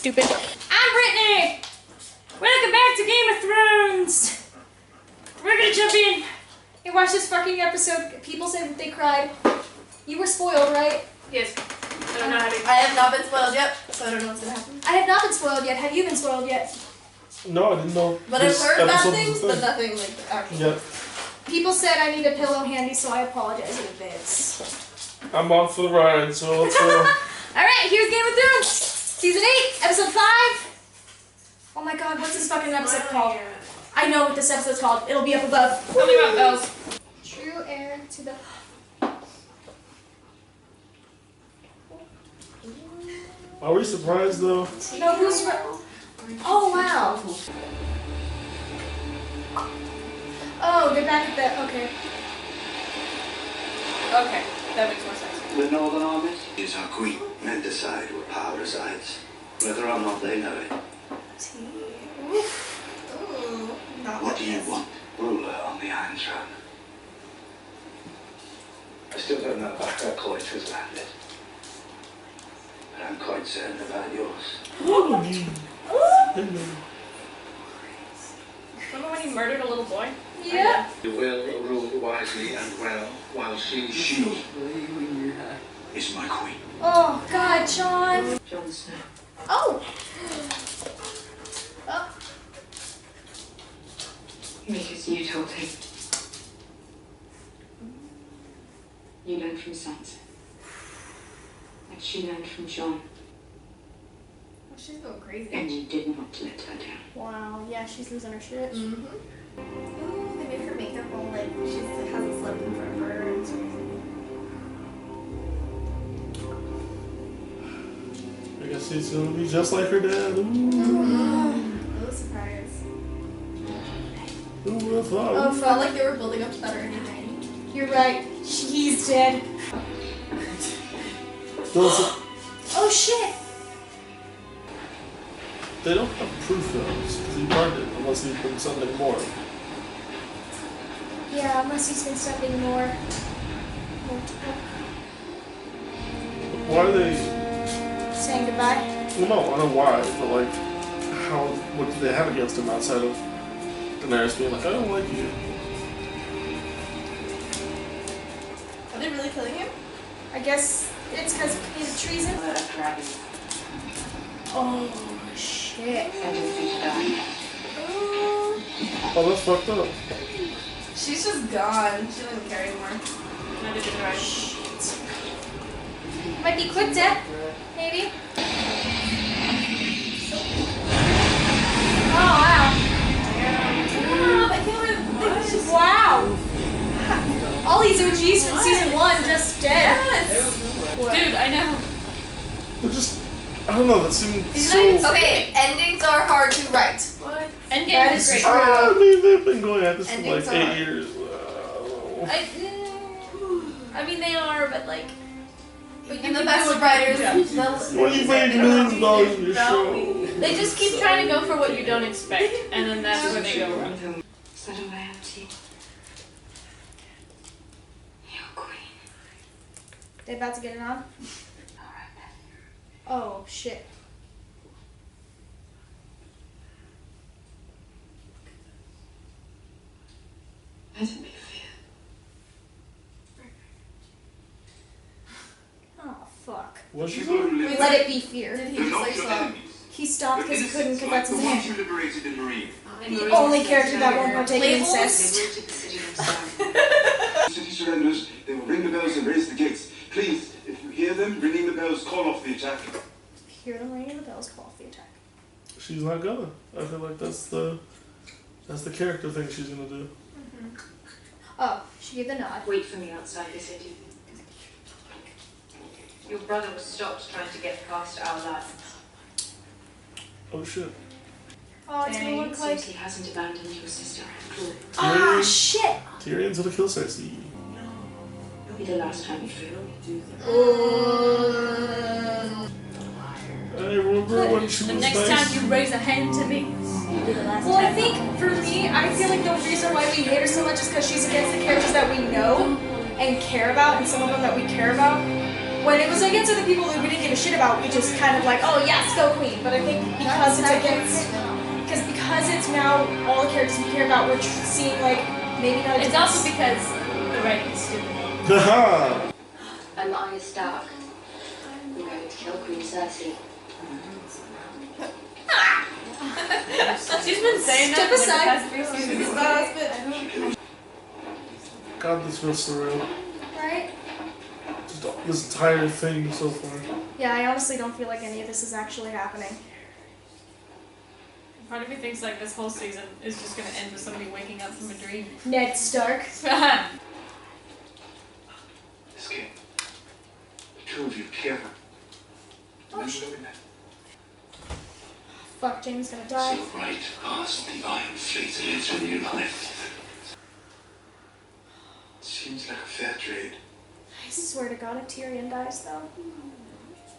stupid. I'm Brittany! Welcome back to Game of Thrones! We're gonna jump in and watch this fucking episode. People say that they cried. You were spoiled, right? Yes. I don't know how to... I have not been spoiled yet, so I don't know what's gonna happen. I have not been spoiled yet. Have you been spoiled yet? No, I didn't know. But I've heard bad things, but nothing like actual. Yep. People said I need a pillow handy, so I apologize in advance. I'm on for the ride, so let's go. Alright, here's Game of Thrones! Season 8, Episode 5! Oh my god, what's this fucking episode called? I know what this episode's called. It'll be up above. Tell me about bells. True heir to the... Are we surprised though? No, who's... Oh, wow. Oh, they're back at the... Okay. Okay, that makes more sense. The Northern Armies is our queen. Men decide where power resides, whether or not they know it. What do you want? Ruler on the Iron Throne. I still don't know about how Koch has landed, but I'm quite certain about yours. Remember when he murdered a little boy? Yeah. You will rule wisely and well, while she is my queen. Oh, God, Jon. Jon Snow. Oh. Because you told him. You learned from Sansa. Like she learned from Jon. Oh, she's going crazy. And you did not let her down. Wow, yeah, she's losing her shit. Mm-hmm. Ooh, they made her makeup all like she hasn't slept in forever. It's crazy. I guess she's gonna be just like her dad. Ooh. Mm-hmm. Oh, surprise. Who would have thought? Oh, it felt like they were building up to that or anything. You're right. He's dead. Oh, shit. They don't have proof though, because he burned it, unless he put something more. Yeah, unless he's been something more. Why are they... Saying goodbye? Well, no, I know why, but like, how... What do they have against him outside of Daenerys being like, I don't like you? Are they really killing him? I guess it's because he's treason. Oh, shit. Oh, that's fucked up. She's just gone. She doesn't care anymore. Neither did I. Shit. Might be quick death, maybe. Oh, wow. I can't believe Wow. All these OGs from season 1 just dead. Yes. Dude, I know. They're just... I don't know, that seemed so... Okay, endings are hard to write. What? Endgame That is is great. true. I mean, they've been going at this for Endings like are 8 years. I mean, they are, but like... But you're the best writers. What do you make millions of dollars in your show? They just keep trying to go for what you don't expect, and then that's where they go wrong. Is that all I have to you? Your queen. They about to get it on? Alright then. Oh, shit. Let it be fear. Oh, fuck. What's she You doing? only Let it be fear. Did he They're just not like your stop? enemies. He stopped because he couldn't, because that's his The ones name. you liberated in Marine. The only character that won't partake in Labels? incest. They looted the city themselves. The city surrenders, they will ring the bells and raise the gates. Please, if you hear them ringing the bells, call off the attack. Hear the ringing of the bells, call off the attack. She's not gonna. I feel like that's the character thing she's gonna do. Oh, she gave the nod. Wait for me outside the city. Your brother was stopped trying to get past our line. Oh shit. Oh, it's gonna look like... Seems he hasn't abandoned your sister and crew. Ah, Tyrion. shit! Tyrion's gonna kill Cersei. It'll be the last time you feel. I remember when she The was next nice. time you raise a hand to me, Well, I think, for me, I feel like the reason why we hate her so much is because she's against the characters that we know and care about, and some of them that we care about. When it was against other people that we didn't give a shit about, about just kind of like, oh yes, go queen. But I think because it's now all the characters we care about, we're seeing like maybe not. It's also because the writing is stupid. I'm Arya Stark. I'm going to kill Queen Cersei. She's been saying Step that for aside. the past 3 seasons. God, this feels surreal. Right? Just this entire thing so far. Yeah, I honestly don't feel like any of this is actually happening. Part of me thinks like this whole season is just gonna end with somebody waking up from a dream. Ned Stark. Escape. The two of you together. Oh shit. Fuck, James gonna die. So right past the Iron Fleet and into a new life. Seems like a fair trade. I swear to God, if Tyrion dies though.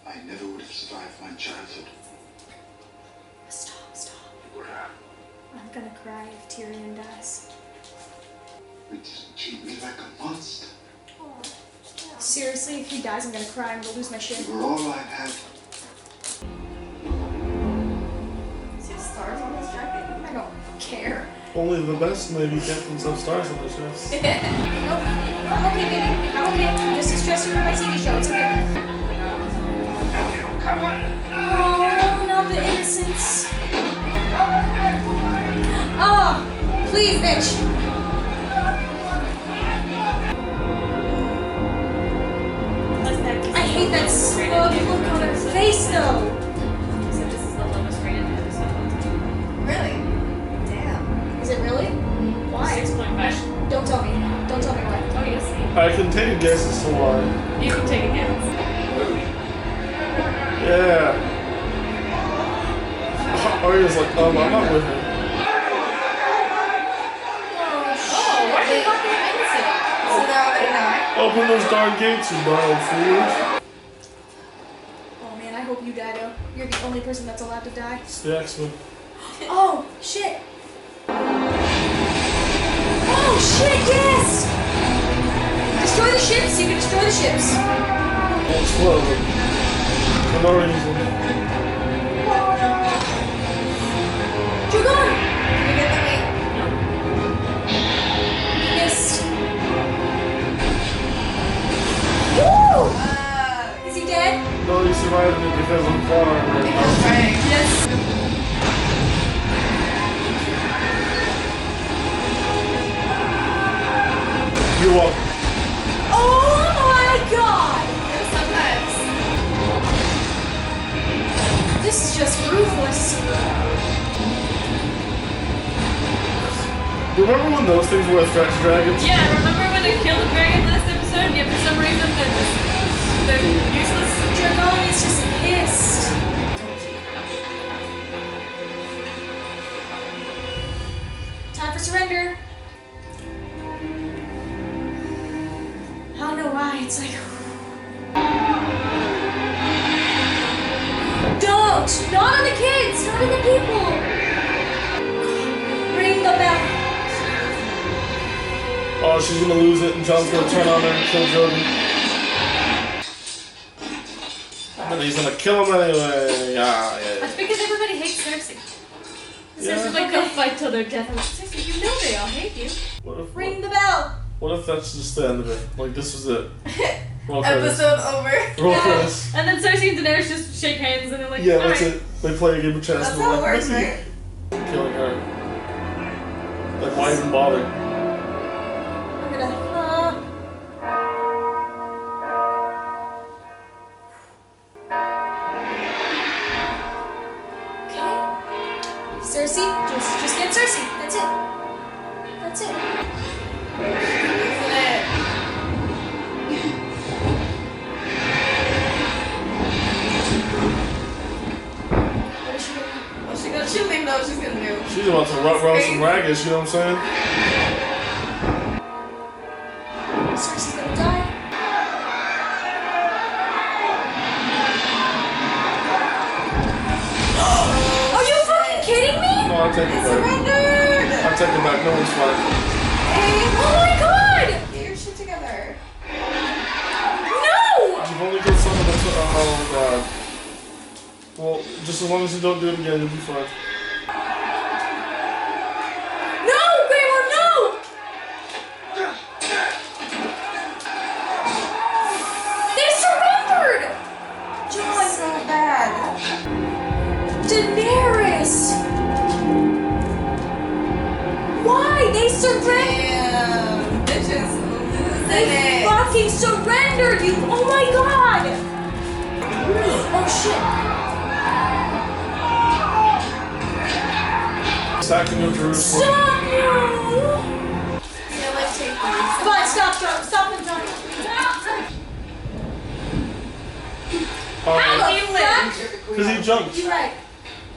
I never would have survived my childhood. Stop. Would I? I'm gonna cry if Tyrion dies. You didn't treat me like a monster. Seriously, if he dies, I'm gonna cry. I'm gonna lose my shit. You were all I had. See the stars on his jacket? I don't care. Only the best maybe get themselves stars on this show. Nope. I'm okay, baby. I'm okay. I'm just as stressed over my TV show. It's okay. Oh, not the innocence. Oh, please, bitch. I hate that smug look on her face, though. So this is the lowest rated episode. Really? Damn. Is it really? Why? 6.5. Don't tell me. Don't tell me why. Oh yes. I can take a guess as to why. You can take a guess. Yeah. Arya's like, I'm not with him. Oh, why are they fucking innocent? So they're already not. Open those darn gates, you darn fools. Oh man, I hope you die though. You're the only person that's allowed to die. It's the X-Men. Oh shit! Oh shit! Yes! Destroy the ships. You can destroy the ships. Well, explode. For no reason. You're gone. Can you get the meat? Missed. Woo! Is he dead? No, you survived it because I'm far. Because right. Yes. You're welcome. Oh my god! Sometimes. This is just ruthless. Remember when those things were threat to dragons? Yeah, remember when they killed the dragon last episode? Yeah, for some reason they're useless. Dragon is just pissed. Time for surrender. I don't know why, it's like... Don't! Not on the kids! Not on the people! Ring the bell. Oh, she's gonna lose it and John's gonna turn on her and kill Jordan. And he's gonna kill him anyway. Yeah. That's because everybody hates Cersei. Yeah. Cersei's like, they'll fight till their death. I'm like, Cersei, you know they all hate you. Ring the bell. What if that's just the end of it? Like, this was it. Roll credits. Episode over. Roll credits. And then Cersei and Daenerys just shake hands and they're like, Yeah, that's alright. it. They play a game of chess That's and how it they're works, like, right? killing her. Like, why even bother? I'm gonna... Okay. Cersei, just get Cersei. That's it. That's it. Isn't it? What is she doing? She don't even know what she's gonna do. She's about to roast some raggers, you know what I'm saying? Cersei's gonna die. Are you fucking kidding me? No, I'll take it back. Surrendered! I'll take it back. No one's fine. Hey, Oh my god! get your shit together. No! You've only killed some of them. Oh, God. Well, just as long as you don't do it again, you'll be fine. No, Grandma, no! They surrendered! John, So bad. Daenerys! Why? They surrendered! Damn, bitches losing They it. fucking surrendered, you! Oh my god! Oh shit! Sacking of Jerusalem. Stop! No! Yeah, let's take these. Fine, stop, John. Stop him, John. How the fuck? Because he jumped. You're right.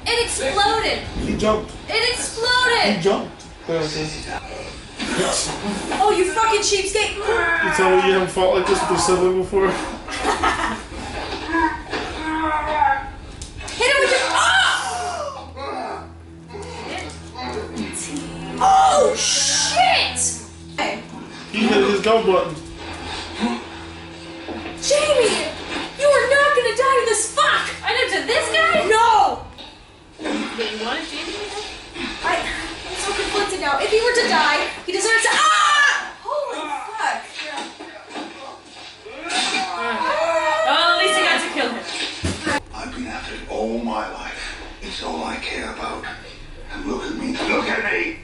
It exploded. He jumped. It He exploded. jumped. Yeah, okay. Oh, you fucking cheapskate. You tell me you haven't fought like this with your sibling before? Hit him with your. Oh! Oh shit! Hey, He hit his go button. Jamie, you are not gonna die to this fuck. I know, to this guy? No. Wait, you wanted Jamie to die? I'm so conflicted now. If he were to die, he deserves to. Ah! holy fuck. Oh, at least I got to kill him. I've been at it all my life. It's all I care about. And look at me. Look at me!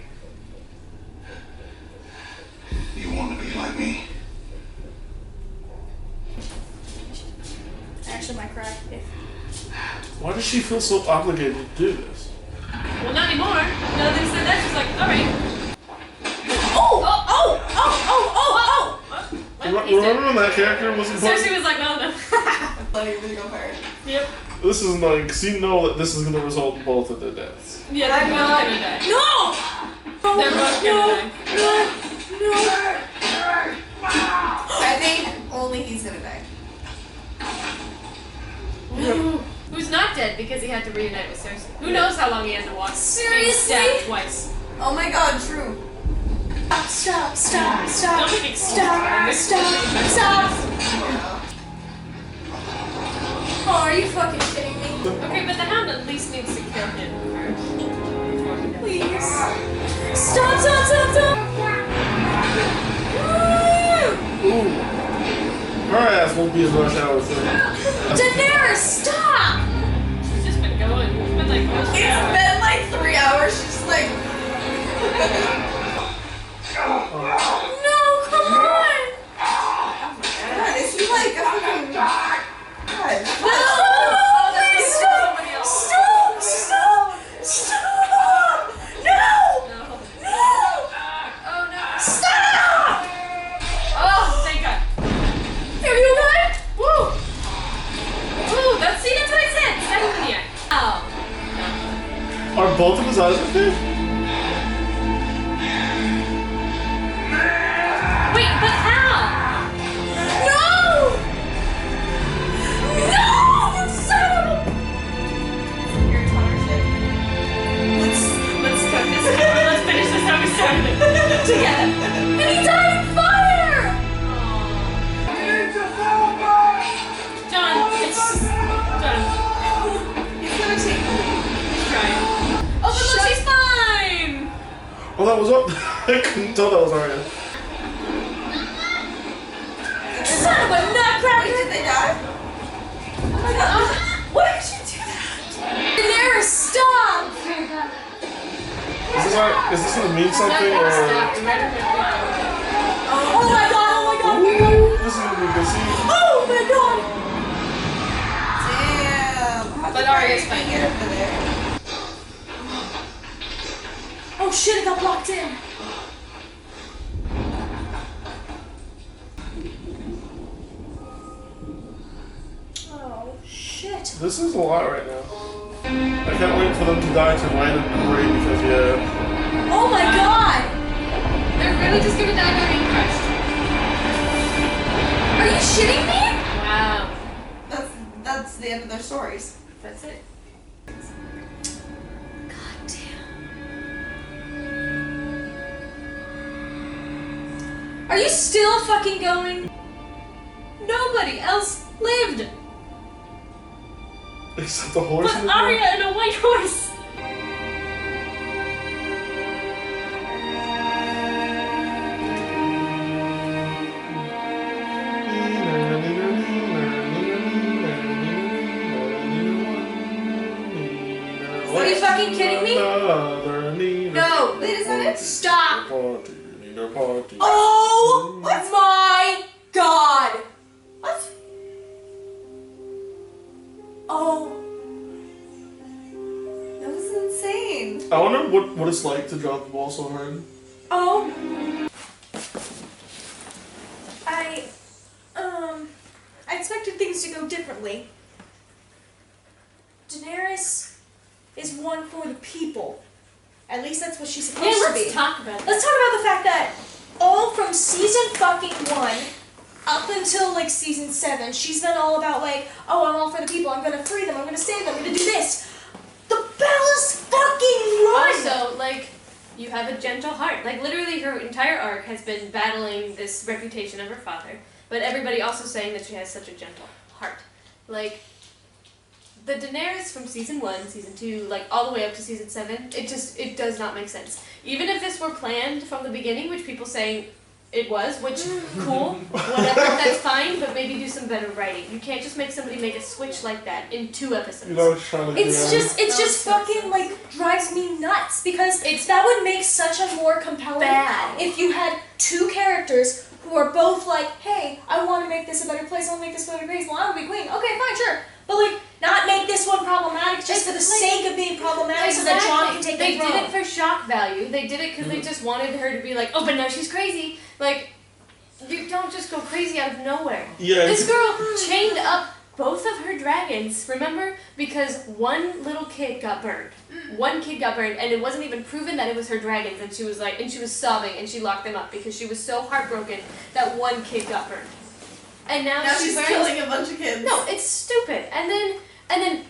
You want to be like me? I actually might cry. If... Why does she feel so obligated to do this? Well, not anymore. No, they said that. She's like, alright. Remember when that character was So important? she was like, well, no. Let me really go hard. Yep. This is annoying because you know that this is going to result in both of their deaths. Yeah, they're both gonna die. No! They're both gonna die. No! I think only he's gonna die. Who's not dead because he had to reunite with Cersei. Who knows how long he had to walk? Seriously? Being stabbed twice. Oh my god, true. Stop! Don't make it Stop! Oh, are you fucking kidding me? Okay, but the Hound at least needs to kill him first. Before he does. Please. Stop! Ooh. Her ass won't be as rush hour thing. Daenerys, stop! She's just been going. It's been like most of the It's hour. been like 3 hours. She's just like. No, come on! God, is he like a fucking. God. No! Please stop! Stop! No! No. No! Oh no. Stop! Oh, thank God. Are you okay? Woo! Woo, that's what I said. Second in the eye. Oh. Are both of his eyes okay? Wait, but how? No! No! You son of a... Your tunnel shit. Let's start this over. Let's finish this how we started it. Together. And he died in fire! John, it's done. He's gonna take the lead. He's trying. Oh, but look, she's fine. Oh, that was up. I couldn't tell that was Arya. Son of a nutcracker! Wait, did they die? Oh my god. Why did you do that? Daenerys, stop! Is this going to mean something or? Oh my god, oh my god, oh my god! Ooh, this is going to be a good scene. Oh my god! Damn. How But the fuck Arya's are you fine. gonna get over there? Oh shit, it got blocked in. Oh shit. This is a lot right now. I can't wait for them to die tonight and great because yeah. Oh my god! They're really just gonna die by being crushed. Are you shitting me? Wow. That's the end of their stories. That's it. God damn. Are you still fucking going? Nobody else lived. Except the horse. But Arya and a white horse. Are you fucking kidding me? No. Wait, is that it? Stop. Party. Oh my god. What? Oh. That was insane. I wonder what it's like to drop the ball so hard. Oh. I expected things to go differently. Daenerys is one for the people. At least that's what she's supposed to be. Let's talk about that. Let's talk about the fact that all from season fucking 1 up until like season 7, she's been all about like, oh, I'm all for the people, I'm gonna free them, I'm gonna save them, I'm gonna do this. The Bella's fucking run! Also, like, you have a gentle heart. Like, literally her entire arc has been battling this reputation of her father, but everybody also saying that she has such a gentle heart. Like, the Daenerys from season 1, season 2, like all the way up to season 7, it does not make sense. Even if this were planned from the beginning, which people saying it was, which, cool, whatever, that's fine, but maybe do some better writing. You can't just make somebody make a switch like that in 2 episodes. You know, trying to It's just fucking like drives me nuts because that would make such a more compelling Bad. if you had 2 characters who are both like, hey, I want to make this a better place, I want to make this a better place, well, I want to be queen, okay, fine, sure. But like, not make this one problematic just for the sake of being problematic so that Jon can take the throne. They did it for shock value. They did it because they just wanted her to be like, oh, but now she's crazy. Like, you don't just go crazy out of nowhere. Yeah. This girl chained up both of her dragons, remember? Because one little kid got burned. One kid got burned, and it wasn't even proven that it was her dragons, and she was like, and she was sobbing, and she locked them up because she was so heartbroken that one kid got burned. And now she's burns, killing a bunch of kids. No, it's stupid. And then,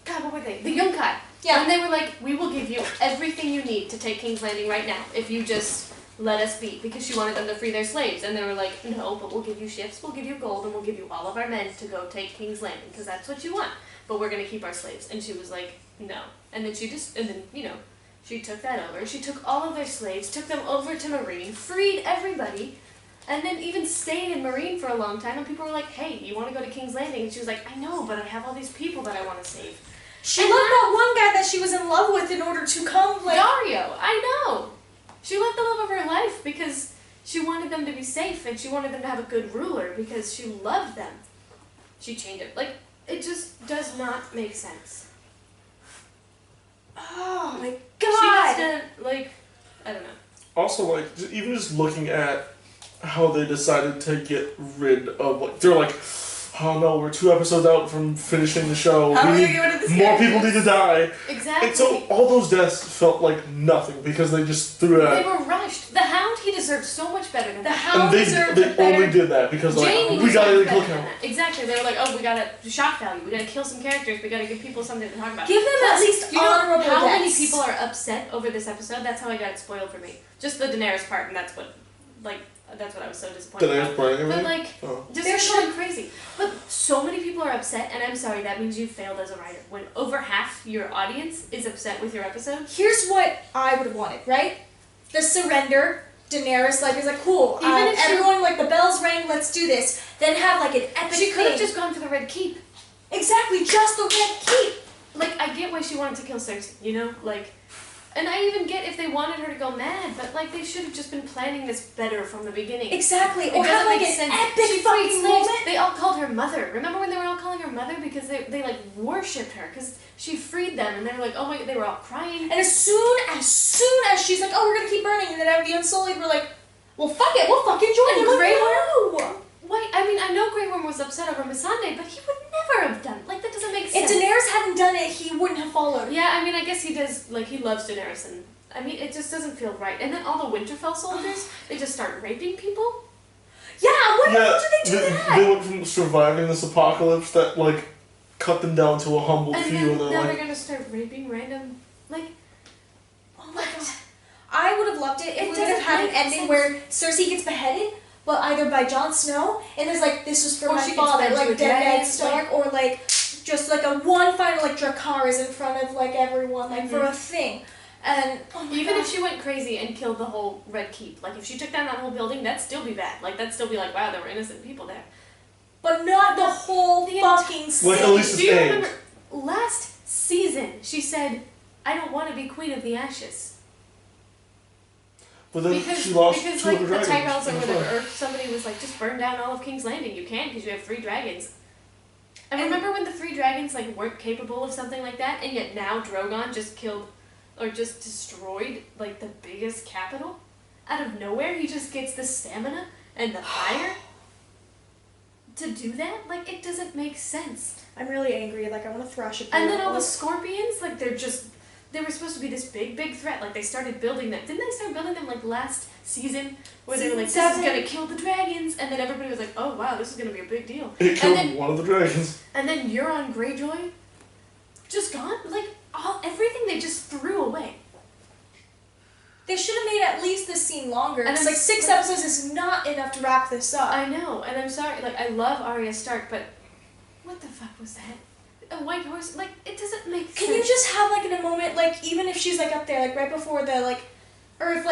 God, what were they? The Yunkai. Yeah. And they were like, we will give you everything you need to take King's Landing right now if you just let us be. Because she wanted them to free their slaves. And they were like, no, but we'll give you ships, we'll give you gold, and we'll give you all of our men to go take King's Landing. Because that's what you want. But we're going to keep our slaves. And she was like, no. And then she took that over. She took all of their slaves, took them over to Marine, freed everybody, and then even stayed in Marine for a long time, and people were like, hey, you want to go to King's Landing? And she was like, I know, but I have all these people that I want to save. She left that one guy that she was in love with in order to come, like... Dario, I know! She left the love of her life because she wanted them to be safe, and she wanted them to have a good ruler because she loved them. She changed it. Like, it just does not make sense. Oh my She god! just, like, I don't know. Also, like, even just looking at how they decided to get rid of, like, they're like, oh no, we're 2 episodes out from finishing the show. How are we gonna get rid of this more character? people need to die. Exactly. And so all those deaths felt like nothing because they just threw it They out. were rushed. The Hound, he deserved so much better than The that. Hound And they deserved a only better... did that because, like, Jamie we gotta deserved kill better than count. that. Exactly. They were like, oh, we gotta shock value. We gotta kill some characters. We gotta give people something to talk about. Give them at least you know honorable how many deaths. people are upset over this episode? That's how I got it spoiled for me. Just the Daenerys part, and that's what I was so disappointed Daenerys about. burning But everything? like, Oh. just They're going crazy. But so many people are upset, and I'm sorry, that means you failed as a writer. When over half your audience is upset with your episode. Here's what I would have wanted, right? The surrender. Daenerys is like, cool. Even if she- everyone, like, the bells rang, let's do this. Then have, like, an epic She could have thing. just gone for the Red Keep. Exactly, just the Red Keep. Like, I get why she wanted to kill Cersei, you know? Like, and I even get if they wanted her to go mad, but, like, they should have just been planning this better from the beginning. Exactly. It Or have, doesn't like, make an sense. epic She freed fucking slaves. moment. They all called her mother. Remember when they were all calling her mother? Because they like, worshipped her. Because she freed them, and they were like, oh my god, they were all crying. And as soon as she's like, oh, we're gonna keep burning, and then the Unsullied were like, well, fuck it, we'll fucking join And them. Grey No. Why? I mean, I know Grey Worm was upset over Missandei, but he would never have done. Like, that doesn't make If sense. Daenerys hadn't done it, he wouldn't have followed. Yeah, I mean, I guess he does, like, he loves Daenerys, and, I mean, it just doesn't feel right. And then all the Winterfell soldiers, they just start raping people? Yeah, what the Yeah, fuck did they do that? they went from surviving this apocalypse that, like, cut them down to a humble And few, then and now they're they're like, gonna start raping random, like, Oh my god. I would have loved it if It we would have doesn't had an make ending sense. where Cersei gets beheaded, but either by Jon Snow, and there's like, this was for Or my she gets father, fed to like a Dead dragon, Ned Stark, or like, just like a one final like Dracarys in front of like everyone, like for a thing. And even if she went crazy and killed the whole Red Keep, like if she took down that whole building, that'd still be bad. Like that'd still be like, wow, there were innocent people there. But not the whole fucking city. Like at least Do it's you aimed. remember last season she said, I don't want to be Queen of the Ashes. But then Because she lost like two of the her dragons. Tyrells or whatever, or somebody was like, just burn down all of King's Landing. You can because you have 3 dragons. And remember when the 3 dragons like weren't capable of something like that, and yet now Drogon just killed or just destroyed like the biggest capital out of nowhere? He just gets the stamina and the fire to do that. Like it doesn't make sense. I'm really angry. Like I want to thrash a And then all the scorpions, like they were supposed to be this big threat. Like they started building them. Didn't they start building them like last season? Where they were like, this is gonna kill the dragons, and then everybody was like, oh wow, this is gonna be a big deal. It killed one of the dragons. And then Euron Greyjoy, just gone. Like everything they just threw away. They should have made at least this scene longer. And It's I'm like 6 episodes is not enough to wrap this up. I know, and I'm sorry. Like I love Arya Stark, but what the fuck was that? A white horse? Like it doesn't make sense. Can you just have like in a moment, like even if she's like up there, like right before the like, or if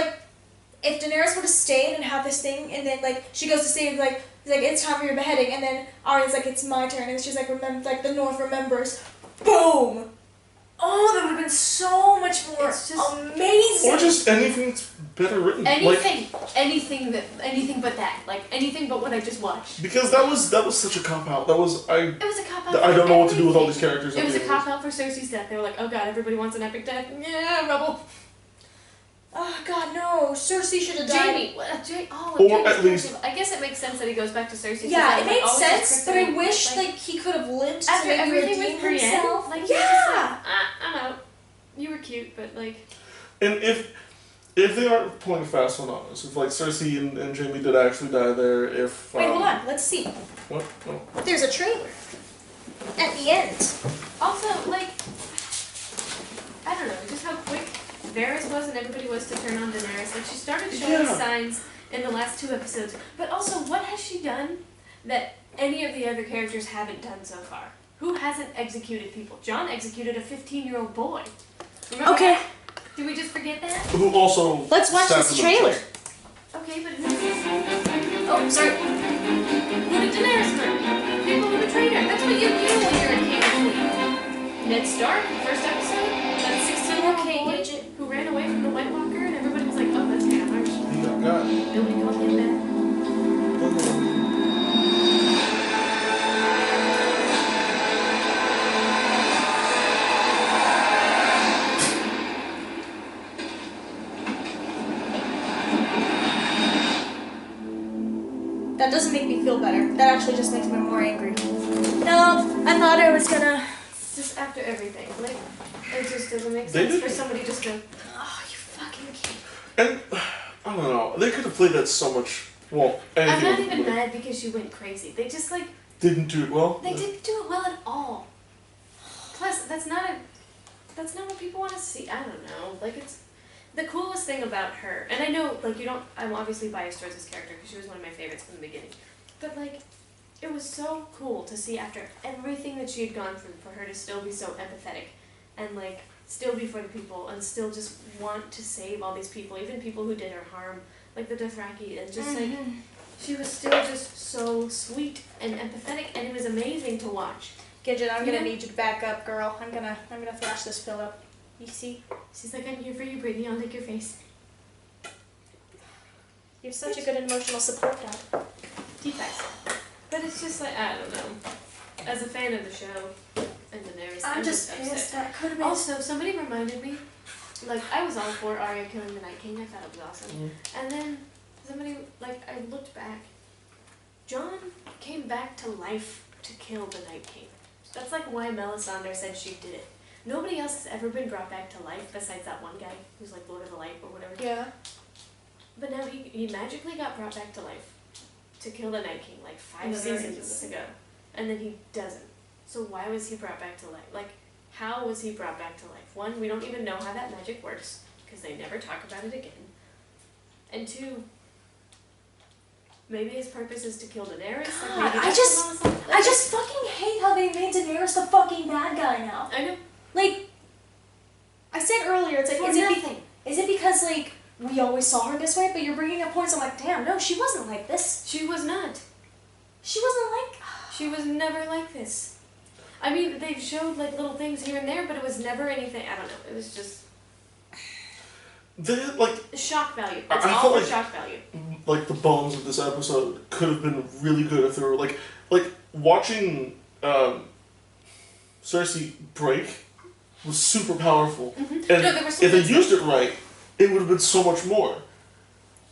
Daenerys were to stay and have this thing, and then like she goes to say like it's time for your beheading, and then Arya's like it's my turn, and she's like remember like the North remembers, boom. Oh, that would have been so much more amazing. Or just anything that's better written. Anything but that. Like anything but what I just watched. Because that was such a cop out. It was a cop out. I don't know what to do with all these characters. It was a cop out for Cersei's death. They were like, oh god, everybody wants an epic death. Yeah, rebel. Oh god, no! Cersei should have died. Jaime. Or at least. I guess it makes sense that he goes back to Cersei. Yeah, it made sense, but I wish like he could have lived to after maybe everything redeem with Brienne. himself. Like, yeah. I'm out. You were cute, but like. And if they aren't pulling fast one on us, if like Cersei and Jaime did actually die there, if Wait, hold on. Let's see. What? Oh. There's a trailer at the end. Also, like, I don't know, just how quick Varys was and everybody was to turn on Daenerys. Like, she started showing signs in the last 2 episodes. But also, what has she done that any of the other characters haven't done so far? Who hasn't executed people? Jon executed a 15-year-old boy. Remember Okay. that? Did we just forget that? Who also? Let's watch this trailer. Okay, but oh, sorry. Who did Daenerys hurt? People who betrayed her. That's what you do when you're a king and queen. Ned Stark, first episode, that 16-year-old boy who ran away from the White Walker, and everybody was like, oh, that's kind of harsh. He got got. Nobody called him that. That doesn't make me feel better. That actually just makes me more angry. No, I thought I was gonna. Just after everything, like, it just doesn't make sense for somebody just to. Oh, you fucking kid. And I don't know. They could have played that so much. Well, I'm not even mad because she went crazy. They just like didn't do it well. they didn't do it well at all. Plus, that's not what people want to see. I don't know. Like it's. The coolest thing about her, and I know, like, I'm obviously biased towards this character because she was one of my favorites from the beginning, but, like, it was so cool to see after everything that she had gone through for her to still be so empathetic and, like, still be for the people and still just want to save all these people, even people who did her harm, like the Dothraki, and just, like, she was still just so sweet and empathetic, and it was amazing to watch. Gidget, I'm gonna need you to back up, girl. I'm gonna thrash this pillow. You see? She's like, I'm here for you, Brittany. I'll lick your face. You have such a good emotional support dog. Defects. But it's just like, I don't know. As a fan of the show and Daenerys, I'm just upset. pissed. That could have been. Also, somebody reminded me, like, I was all for Arya killing the Night King. I thought it was awesome. And then somebody, like, I looked back. Jon came back to life to kill the Night King. That's like why Melisandre said she did it. Nobody else has ever been brought back to life besides that one guy who's like Lord of the Light or whatever. Yeah. But now he magically got brought back to life to kill the Night King like 5 seasons ago. And then he doesn't. So why was he brought back to life? Like, how was he brought back to life? 1, we don't even know how that magic works because they never talk about it again. And 2, Maybe his purpose is to kill Daenerys. God, like, maybe I that's just fucking hate how they made Daenerys the fucking bad guy now. I know. Like, I said earlier, it's like, For nothing. is it because, like, we always saw her this way, but you're bringing up points, I'm like, damn, no, she wasn't like this. She was not. She wasn't like... She was never like this. I mean, they showed like little things here and there, but it was never anything. I don't know. It was just They had, like... shock value. I It's felt all for like- shock value. Like, the bones of this episode could have been really good if they were, like watching Cersei break was super powerful. Mm-hmm. And No, there were some if they good used it right, it would have been so much more.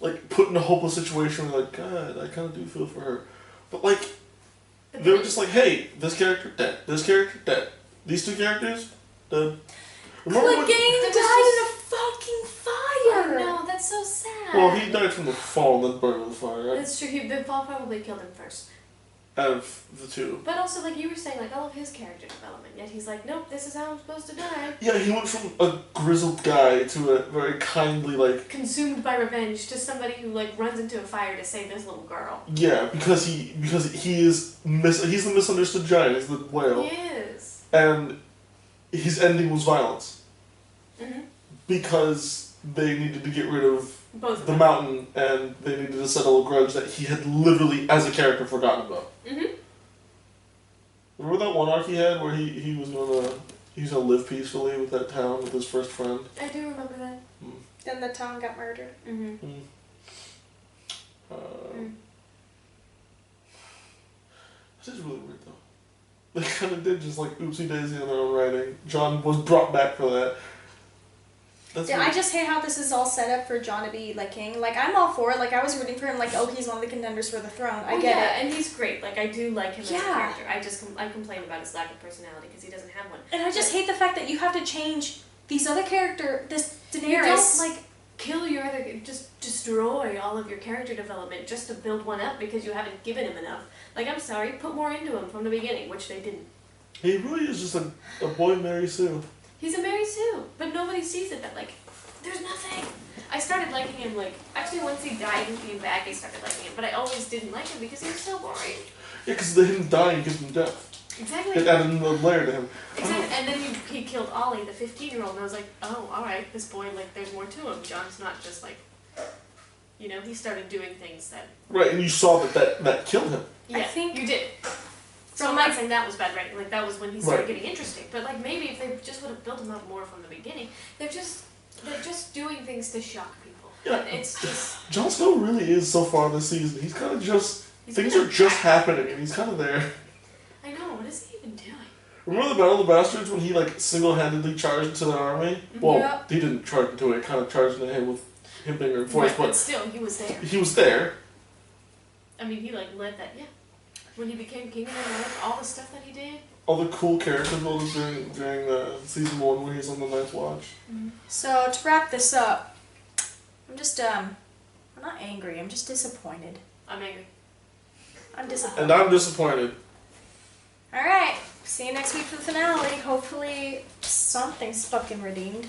Like, put in a hopeless situation where, like, God, I kind of do feel for her. But, like, they were just like, hey, this character dead, this character dead. These two characters, dead. Remember when... Clegane died in a fucking fire! Oh no, that's so sad. Well, he died from the fall and then burned with fire, right? That's true. The fall probably killed him first. Out of the two. But also, like you were saying, like I love his character development. Yet he's like, nope, this is how I'm supposed to die. Yeah, he went from a grizzled guy to a very kindly, like... Consumed by revenge to somebody who like runs into a fire to save this little girl. Yeah, because he is he's the misunderstood giant, he's the whale. He is. And his ending was violence. Mm-hmm. Because they needed to get rid of Both of the them. mountain, and they needed to settle a grudge that he had literally, as a character, forgotten about. Mm-hmm. Remember that one arc he had where he was gonna live peacefully with that town with his first friend? I do remember that. Then the town got murdered. Mm-hmm. This is really weird though. They kind of did just like oopsie daisy on their own writing. John was brought back for that. That's Yeah, weird. I just hate how this is all set up for Jon to be, like, king. Like, I'm all for it. Like, I was rooting for him, like, oh, he's one of the contenders for the throne. I get it. And he's great. Like, I do like him as a Yeah. character. I just I complain about his lack of personality because he doesn't have one. And I just hate the fact that you have to change these other this You Daenerys. don't, like, kill your other... Just destroy all of your character development just to build one up because you haven't given him enough. Like, I'm sorry, put more into him from the beginning, which they didn't. He really is just a boy Mary Sue. He's a Mary Sue, but nobody sees it that, like, there's nothing. I started liking him, like, actually once he died and came back, I started liking him, but I always didn't like him because he was so boring. Yeah, because him dying gives him death. Exactly. It added another layer to him. Exactly. And then he killed Ollie, the 15-year-old, and I was like, oh, alright, this boy, like, there's more to him. John's not just, like, you know, he started doing things that... Right, and you saw that killed him. Yeah, think- you did. So From I'm my- not saying that was bad writing, like, that was when he started Right. getting interesting. But, like, maybe if they just would have built him up more from the beginning, they're just doing things to shock people. Yeah. And it's just... Jon Snow really is so far this season. He's kind of just... He's things been are just happening, and he's kind of there. I know, what is he even doing? Remember the Battle of the Bastards when he, like, single-handedly charged into the army? Well, Yeah. he didn't charge into it, kind of charged into him with him being a voice, But but still, he was there. he was there. I mean, he, like, led that, yeah. When he became king and then, like, all the stuff that he did. All the cool character builders during season 1 when he's on the Night's Watch. So, to wrap this up, I'm just, I'm not angry, I'm just disappointed. I'm angry. I'm disappointed. And I'm disappointed. Alright, see you next week for the finale. Hopefully, something's fucking redeemed.